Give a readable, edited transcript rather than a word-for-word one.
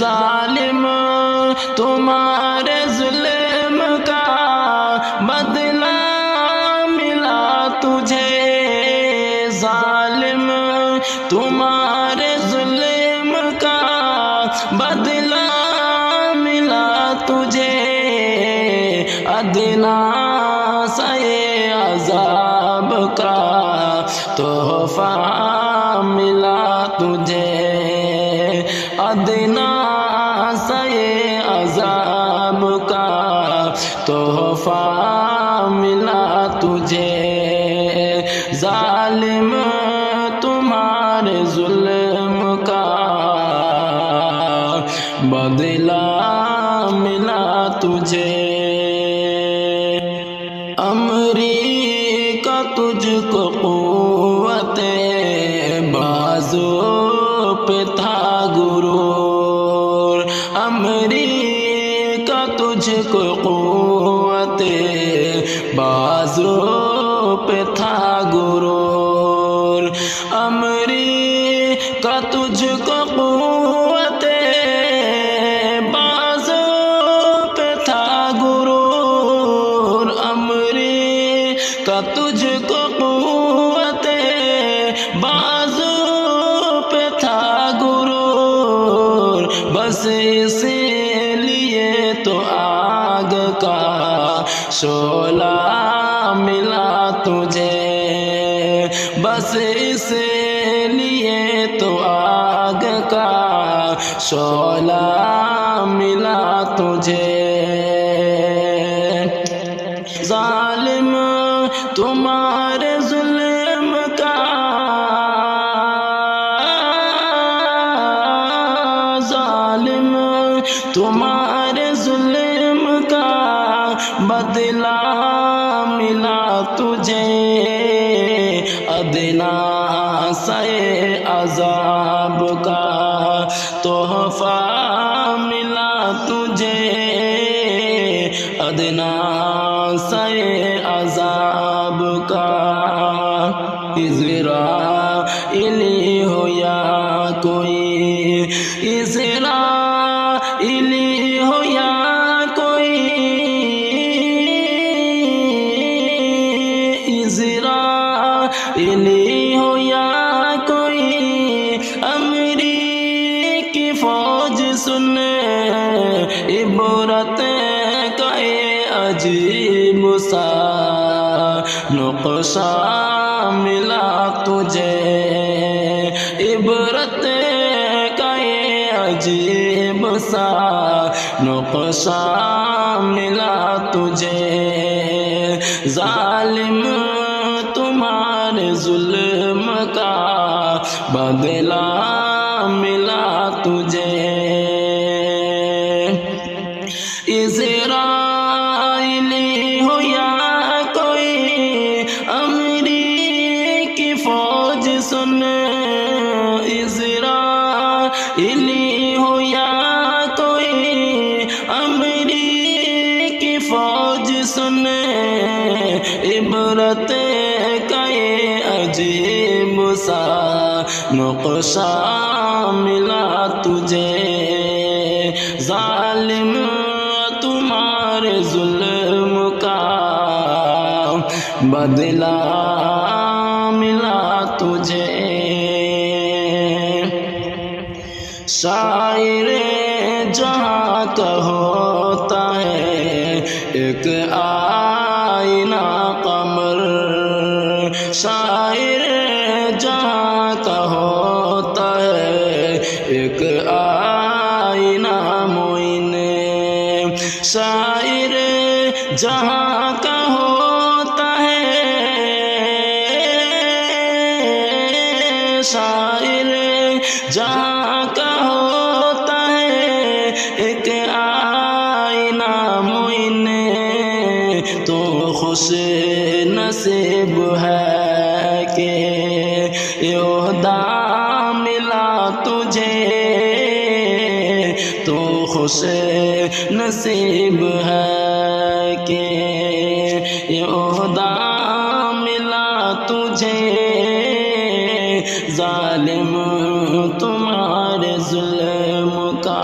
ظالم تمہارے ظلم کا بدلہ ملا تجھے، ظالم تمہارے ظلم کا بدلہ ملا تجھے، ادنا سے عذاب کا تحفہ ملا تجھے، ادنا سے عذاب کا تحفہ ملا تجھے، ظالم تمہارے ظلم کا بدلہ ملا تجھے، امریکہ تجھ کو قوت بازو پہ تھا غرور، امریکہ تجھ کو قوت بازو پہ تھا غرور، امریکہ تجھ کو قوت بازو پہ تھا غرور، امریکہ تجھ کو قوت بازو پہ تھا غرور، بس اسی لیے تو آگ کا شعلہ ملا تجھے، بس اس لیے تو آگ کا شعلہ ملا تجھے، ظالم تمہارے ظلم کا، ظالم تمہارے ظلم کا بدلہ ملا تجھے، ادنا سے عذاب کا تحفہ ملا تجھے، ادنا سے عذاب کا، اسرائیلی ہو یا کوئی، اسرائیلی ہو یا کوئی، اسرائیلی ہو یا کوئی، امریکی فوج سن عبرت کا عجیب سا نقشہ ملا تجھے، عبرت کا عجیب سا نقشہ ملا تجھے، ظالم تمہارے ظلم کا بدلہ ملا تجھے، اسرائیلی ہو یا کوئی، امریکی فوج سن، اسرائیلی ہو یا کوئی، امریکی فوج سن عبرت کا عجیب سا نقشہ ملا تجھے، ظالم تمہارے ظلم کا بدلہ ملا تجھے، شاعر جہاں کا ہوتا ہے ایک آئینہ قمر، شاعر جہاں کا ہوتا ہے ایک آئینہ معین، شاعر جہاں کا ہوتا ہے، شاعر جہاں کا ہوتا ہے ایک آئینہ معین، تو خوش نصیب ہے کہ یہ عہدہ ملا تجھے، تو خوش نصیب ہے کہ یہ عہدہ ملا تجھے، ظالم تمہارے ظلم کا